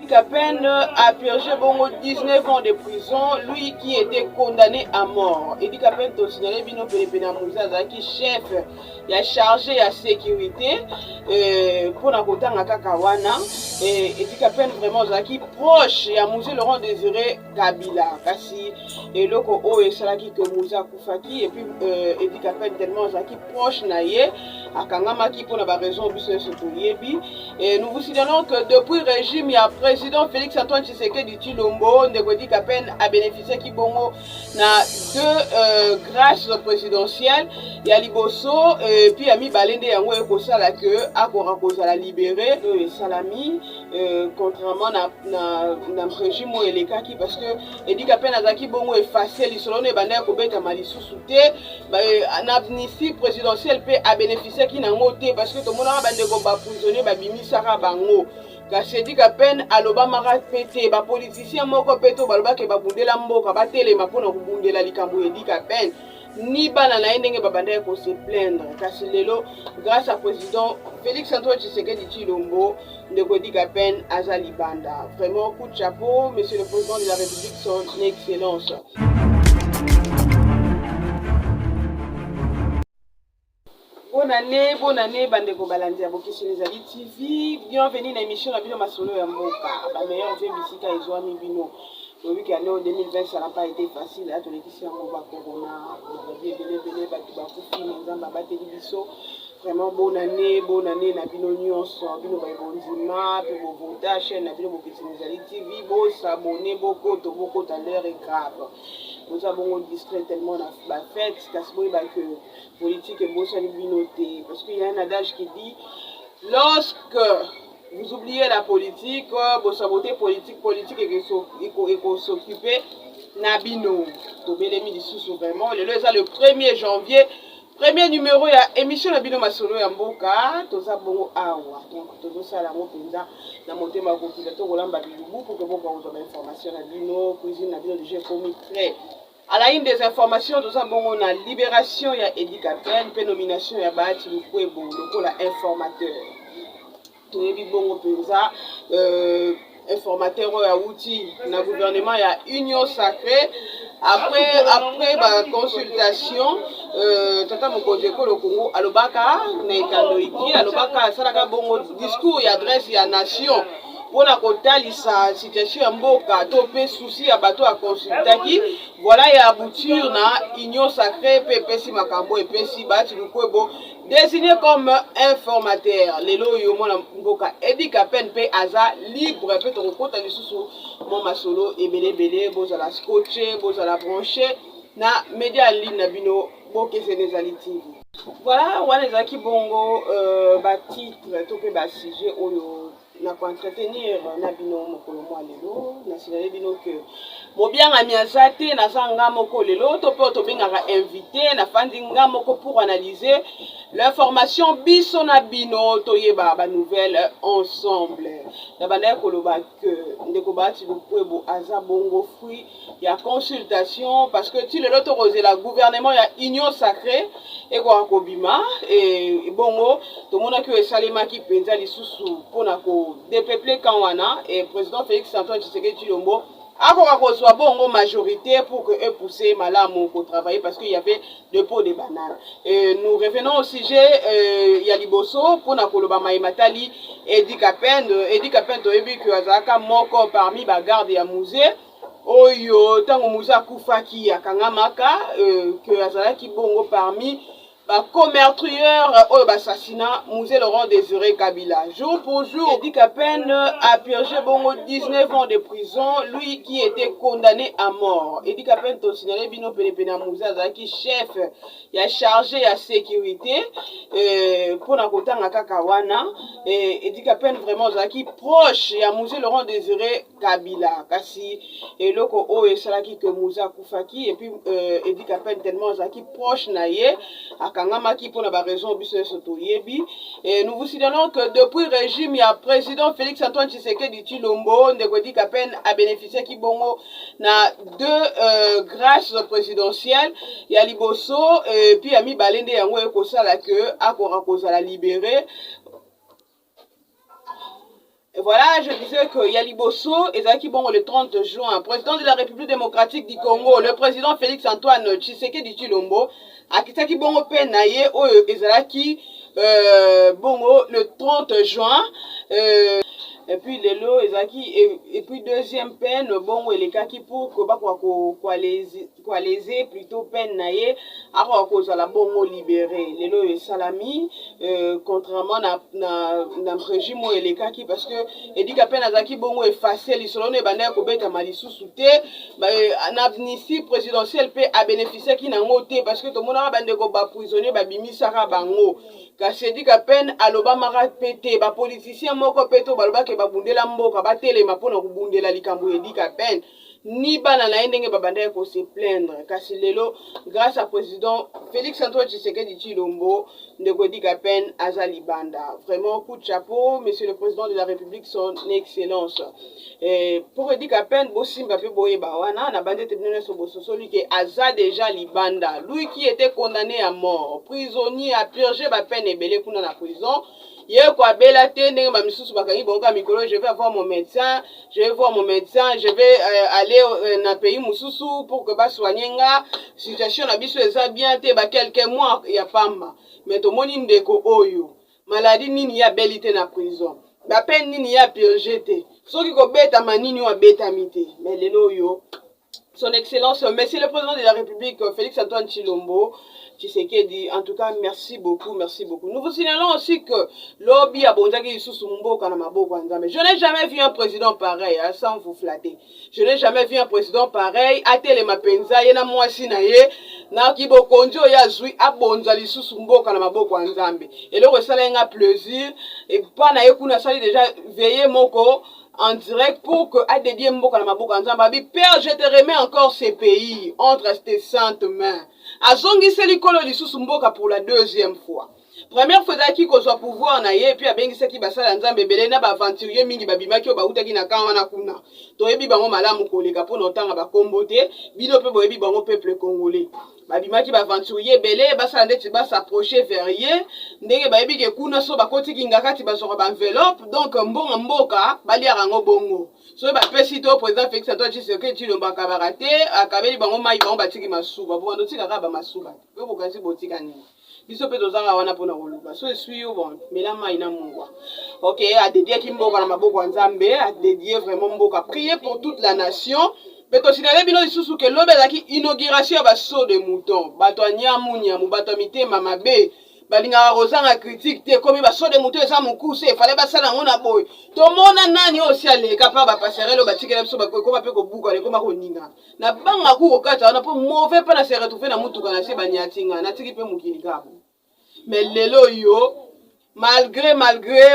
Capen a purgé bongo 19 ans de prison, lui qui était condamné à mort. Edi Capen to signalé bino pelepena Mouza qui chef, il a chargé à sécurité pour la kotanga kakawana. Edi Capen vraiment qui proche ya Mouza Laurent Désiré Kabila. Kasi loko o esalaki que Mouza Koufaki et puis Edi Capen tellement qui proche naye akangamaki pour la raison business toyebi. Et nous vous signalons que depuis le régime, il y a président Félix Antoine Tshisekedi Tshilombo, Edi Capen a bénéficié qui bongo na deux grâces présidentielles. Il y a Liboso, puis il y a mis Balende Yango et Kosala que Akora Kozala libéré, Salami, contrairement na régime où il est kaki parce que Edi Capen a zaki bongo effacé l'Isolone Banda Kobeta Malisu Souté, l'amnistie présidentielle peut a bénéficié qui n'a ngoté parce que tout le monde a bandé comme prisonnier, Bimi Sara Bango. Kasi Edi Capen aloba mara pété, ba politicien moko péto baloba ke babundela mboka batelema pona kubundela likambo Edi Capen. Ni bana na ndenge babanda ko se plaindre. Kasi lelo grâce à président Félix Antoine Tshisekedi Tshilombo, ndeko Edi Capen azali banda. Vraiment coup de chapeau, monsieur le président de la République, son excellence. Bonne année, Bandeko Balandia, Bokessi Nezali TV. Bienvenue dans l'émission de Bino Masolo Yamboka. La meilleure vie Bissika et Zoami Bino. Le week-end 2020, ça n'a pas été facile. Là, tous les qui sont en Corona, vraiment bonne année, Nabino Nyonso, Bino Baibonzima, puis vos votages, chaîne Nabino Bokessi Nezali TV, beau s'abonner, beaucoup à l'heure et grave. Nous avons distrait tellement la fête, que politique et beau noté. Parce qu'il y a un adage qui dit lorsque vous oubliez la politique, vous sabotez politique et qu'on s'occuper Nabino. Vraiment, le 1er janvier. Premier numéro, il y a émission Nabino Masolo Yamboka, Toza Bongo Awa. Donc, Tozo Salamo Penza, Namote Magopilato, Rolamba Bilou, pour que vous ayez l'information Nabino, cuisine Nabino, déjà commis très. À la une des informations, nous avons la libération, il y a Edi Capen, puis nomination, il y a Bahati Lukwebo, le informateur. Tout est bon Penza, informateur, il y a outil, dans le gouvernement, il y a Union Sacrée. Après la consultation, Tata Mokodeko le Congo, Alobaka, Naikandoiki, Alobaka, Saraka Bongo, discours et adresse à la nation. Pour la sa situation en Mboka, topé souci à bateau à consulter. Voilà, il y a aboutir na Union Sacrée, PPC Makambo et PPC Bahati Lukwebo, désigné comme informateur. Lelo Yomona Mboka, Edi Capen P. Aza, libre, peut te rencontrer les sous mon masolo, et belé, beaux à la scotcher, beaux à la brancher, na média en ligne, na bino, Bokessi Nezali TV. Voilà, Wanezaki Bongo, titre, topé sujet, oyo. Na entretenir Nabino Mokolomo lelo na sinale bino que mo bien amiazate na sanga moko lelo to pe to bengaka invité na fandi ngamoko pour analyser l'information biso na bino to yeba ba nouvelle ensemble na bana koloba que ndeko Bahati Lukwebo aza bongo fruit ya consultation parce que ti lelo to rosé la gouvernement ya Union Sacrée et kwa kobima et bongo to mona que salima ki penza lisusu pona ko dépeupler Kanwana et président Félix Antoine Tshisekedi Tshilombo a reçu bongo majorité pour que eux poussent malamu pour travailler parce qu'il y avait deux pots de bananes. Et nous revenons au sujet Yaliboso pour na koloba Matali Edi Capen to ebi que azaka moko parmi ba garde ya musée oyo tango Mouza Koufaki akangamaka que azalaki bongo parmi commercieur ou assassinat Mouza Laurent Désiré Kabila. Jour pour jour, Edi Capen a purgé bongo 19 ans de prison, lui qui était condamné à mort. Edi Capen to signalé bino pelepena Mouza qui chef, il a chargé à sécurité pour la kotanga kakawana. Edi Capen vraiment qui proche ya Mouza Laurent Désiré Kabila. Kasi loko o esalaki que Mouza Koufaki et puis Edi Capen tellement qui proche naye. Kangamaki pour la raison business toyebi. Et nous vous signalons que depuis le régime, il y a président Félix Antoine Tshisekedi Tshilombo, Edi Capen a bénéficié qui bongo na deux grâces présidentielles. Il y a Liboso, puis il y a mis Balende Yango et Kosala que Akora Kozala libéré. Et voilà, je disais que Yaliboso Ezaki Bongo le 30 juin, président de la République démocratique du Congo, le président Félix Antoine Tshisekedi Tshilombo, Akitaki Bongo Penaye Ezaki Bongo le 30 juin. Et puis lelo ezaki et puis deuxième peine bon elekaki pour que ba quoi les plutôt peine naie à cause la bongo libéré lelo et salami contrairement na régime elekaki parce que edika peine azaki bongo effacer lisolone banda ko beta malisusu te na amnistie présidentielle pe a bénéficier ki nango te parce que to mona bande ko ba prisonnier ba bimisaka bango kasi edika peine aloba mara pété ba politicien moko peto baloba ke babundela mboka batelema mpona kobundela likambo edika peine ni bana na ye ndenge babandaki ko se plaindre kasi lelo grâce à président Félix Antoine Tshisekedi Tshilombo ndeko edika peine aza libanda. Vraiment coup de chapeau monsieur le président de la République son excellence. Pour edika peine bosimba pe boyeba wana na bande te bino so bososoli ke aza déjà libanda, lui qui était condamné à mort, prisonnier à purger ba peine ebele kuna na prison. Hier quoi bela te ndenge ba misusu bakangi bonga mikolo, je vais voir mon médecin, je vais aller na pays mususu pour que ba soigner nga situation na biso eza bien te ba quelques mois ya pamba mais to moni ndeko oyo maladie nini ya belité na prison ba peine nini ya purger te soki ko beta manini wa beta mité mais lelo yo son excellence monsieur le président de la République Félix Antoine Tshilombo Tshisekedi, en tout cas, merci beaucoup, merci beaucoup. Nous vous signalons aussi que lobby a bonjaki sous mboka na maboko nzambe. Je n'ai jamais vu un président pareil, hein, sans vous flatter. Je n'ai jamais vu un président pareil. Atele mapenza yena mwasi na ye na kibo konjo ya zui abonzali sous mboka na maboko nzambe. Et le resala nga plaisir et pas na yekuna sali déjà veiller moko en direct pour que à dédier mboka na maboko nzambe. Père, je te remets encore ces pays entre tes saintes mains. Azongi selikolo lisusu mboka pour la deuxième fois. Première fois zaki ko soit pouvoir na ye puis abengisa ki basala nzambe belé na ba aventurier mingi babimaki o bautaki na kawa na kuna. To yebi bango malamu koleka po notanga ba kombote bino pe boyebi bango peuple congolais. Babimaki ba aventurier belé basala ndeti ba s'approcher vers ye ndenge bayebi ke kuna so bakoti kingakati basoka ba enveloppe donc mbonga mboka bali arango bongo. So ba pesi to président Félix Antoine Tshisekedi Tshilombo akabarate akabeli bango mai bango batiki masuba bo ndo tika kaba masuba ko bokanzi botika ni biso pe tozanga wana pona koluka so esui bon mela mai na mungwa OK a dédié kimboka na maboko nzambe a dédié vraiment mboka prier pour toute la nation peto sinale bino lisusu ke lobelaki inauguration ba saut de mouton bato nyamunya mu bato mitema mabe balinga rozanga critique te komi ba saut de mouton eza mukuse fallait basala ngona boy to mona nani osi aleka pa ba passerelle batikela biso ba ko ba pe ko buka le ko ma ko ninga na banga ku okata na po mauvais pa na se retrouver na mutuka na se banyatinga na tiki pe mukili kabo mais lelo yo malgré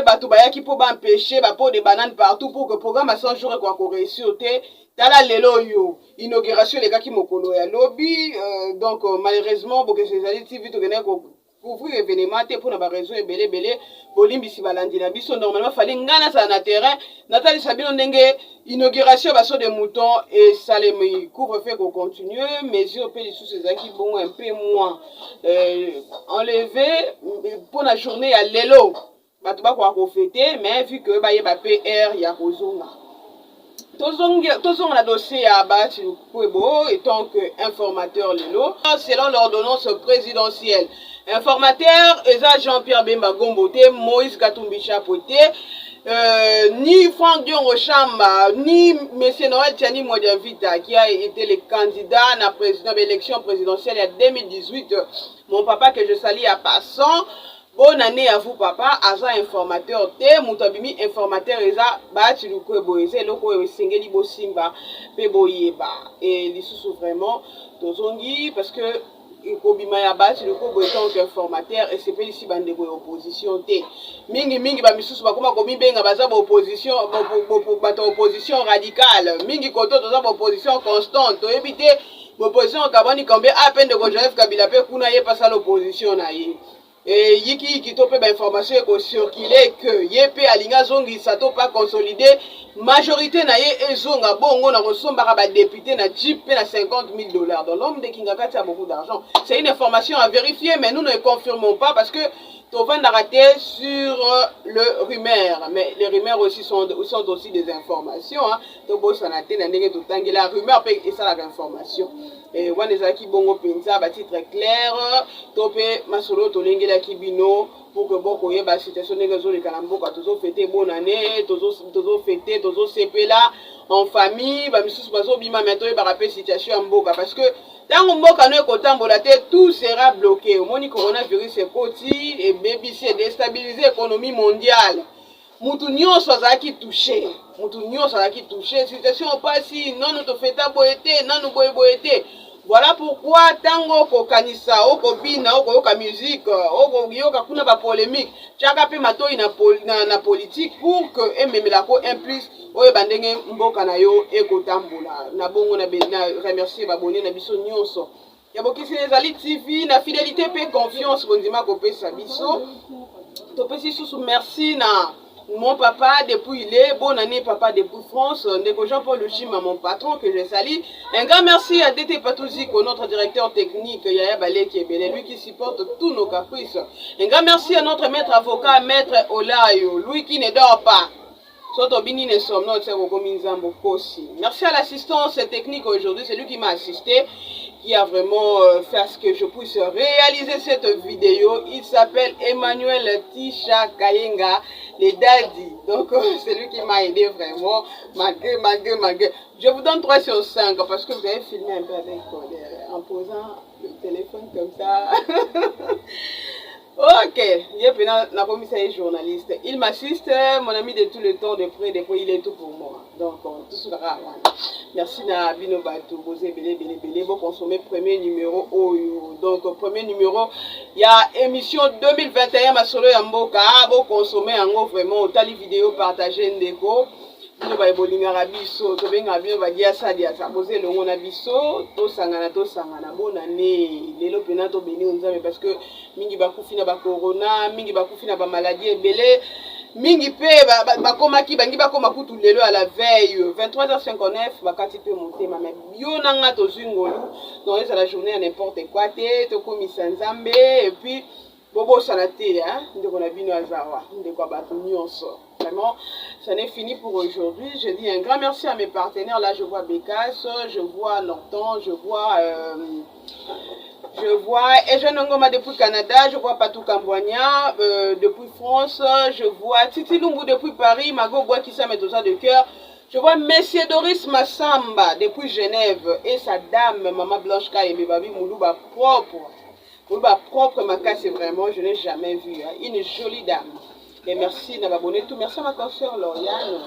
bato bayaki po ba empêcher ba pot de bananes partout pour que programme à 100 jours ko réussir te tala lelo yo inauguration les gars qui mokolo ya lobby donc malheureusement pour que ces allées TV to gagner ko couvrir événement te pour na ba raison belé bolimbisi balandi na biso normalement fallait ngana ça na terrain Nathalie Sabino ndenge inauguration baso de mouton et ça les couvre-feu qu'on continue mesure pe sous ces acquis bon un peu moins enlevé pour la journée à lelo bato ba ko fêter mais vu que ba yeba PR ya kozonga tozonga na dossier ya Bati Lukwebo étant que informateur lelo selon l'ordonnance présidentielle. Informateur, Eza Jean-Pierre Bemba Gombote, Moïse Katumbi Chapote, ni Franck Dion Rochamba, ni M. Noël Tiani Modiavita, qui a été le candidat à la élection présidentielle en 2018. Mon papa que je salue à passant. Bonne année à vous papa, Aza informateur te, Moutabimi informateur Eza Bati Lukwebo, Eze Loko Sengeli Bosimba, Peboyeba. Et l'issue vraiment, Tozongi, parce que Kobima ya Bati Lukwebo étant qu'informateur, et c'est pas ici bande de opposition te. Mingi ba misusu bakoma komi benga baza ba opposition, ba opposition radicale. Mingi koto toza ba opposition constante. To éviter opposition kabani kambe à peine de Joseph Kabila pe kuna ye passa l'opposition na ye. Et yiki tope ba information ko circuler que yepe alinga zongi sato pas consolidé majorité na ye ezonga bongo na kosomba ba député na jeep na $50,000. Donc l'homme de Kingakati a beaucoup d'argent. C'est une information à vérifier mais nous ne confirmons pas parce que on va rater sur le rumeur, mais les rumeurs aussi sont aussi des informations. Donc, la rumeur et ça l'information. Et on les a qui bon pinza, titre clair, topé masolo tolengela kibino pour que beaucoup y ait la situation négative les calamboka, toujours fêter bonne année, toujours fêter, toujours là en famille, bah monsieur bazo bima maintenant ba rappeler situation en boka parce que dans le mboka no kotambola te tout sera bloqué. Au moni coronavirus est parti et baby c'est déstabiliser l'économie mondiale. Mutu nyonso azaki touché. Mutu nyonso azaki touché. Situation pas si non nous te fêta boété, non nous boété. Voilà pourquoi tango ko kanisa oko bina oko ka musique oko yoka kuna ba polémique chaka pe matoi na politique pour que ememela ko implice oyo bandenge mboka na yo ekotambola na bongo na remercier babone na biso nyonso ya bokisi ezali TV na fidélité pe confiance bondima ko pesa biso to pesi susu merci na mon papa depuis bonne année papa depuis France, Ndeko Jean-Paul Luchima, mon patron que je salue. Un grand merci à DT Patouziko, notre directeur technique, Yaya Balé qui est belé, lui qui supporte tous nos caprices. Un grand merci à notre maître avocat, maître Olayo, lui qui ne dort pas. Merci à l'assistance technique aujourd'hui, c'est lui qui m'a assisté, qui a vraiment fait ce que je puisse réaliser cette vidéo. Il s'appelle Emmanuel Tisha Kayenga, les daddy. Donc c'est lui qui m'a aidé vraiment, malgré. Je vous donne 3 sur 5 parce que vous avez filmé un peu avec en posant le téléphone comme ça. Ok, la commissaire est journaliste. Il m'assiste, mon ami de tout le temps, de près, il est tout pour moi. Donc, tout sera. Merci na Bino Batou, vous avez belé, vous consommez premier numéro. Donc, premier numéro, il y a émission 2021, ma solo Yamboka, vous consommez en gros vraiment, tali vidéo partagée ndeko. Bino ba bolinga biso to benga bino ba dia sa dia sa poser le ngona biso to sangana bonne année lelo pena to beni onzame parce que mingi ba kufina ba corona mingi ba kufina ba maladie belé mingi pe ba koma ki bangi ba koma kutu lelo à la veille 23h59 ba kati pe monter ma yo nanga to zingolu donc c'est la journée à n'importe quoi te komisa nzambe et puis bobo sanate ndeko na bino azawa ndeko bato nyonso. Vraiment, ça n'est fini pour aujourd'hui. Je dis un grand merci à mes partenaires. Là, je vois Bécasse, je vois Norton, je vois Eugène Ngoma depuis Canada, je vois Patou Kamboania depuis France, je vois Titi Lumbu depuis Paris, Mago Boakissa Metosa de cœur. Je vois Monsieur Doris Massamba depuis Genève et sa dame, Maman Blanchka et Babi Moulouba propre. Moulouba propre, ma casse, c'est vraiment, je n'ai jamais vu. Une jolie dame. Et merci d'abonner tout. Merci à ma consoeur Lauriane.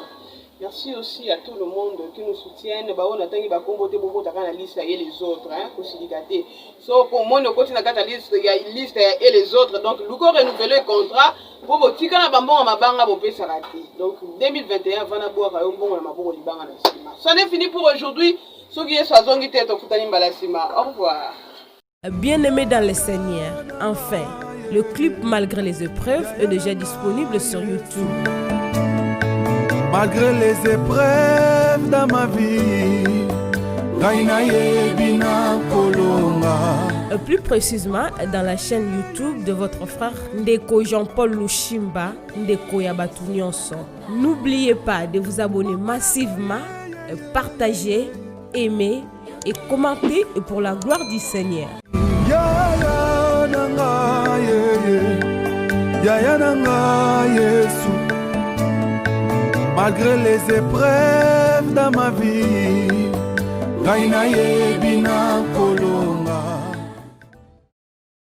Merci aussi à tout le monde qui nous soutiennent. On attend qu'il va comboter beaucoup de liste et les autres. So pour moi, nous continuons à la liste et les autres. Donc, nous avons renouvelé le contrat pour vous dire que nous avons donc 2021, on va boire un bon à ça n'est fini pour aujourd'hui. Ceux qui sont à au revoir. Bien-aimés dans le Seigneur, enfin, le clip Malgré les épreuves est déjà disponible sur YouTube. Malgré les épreuves dans ma vie, plus précisément dans la chaîne YouTube de votre frère Ndeko Jean-Paul Luchimba, Ndeko Yabatu Nyonso. N'oubliez pas de vous abonner massivement, partager, aimer et commenter pour la gloire du Seigneur. Malgré les épreuves dans ma vie,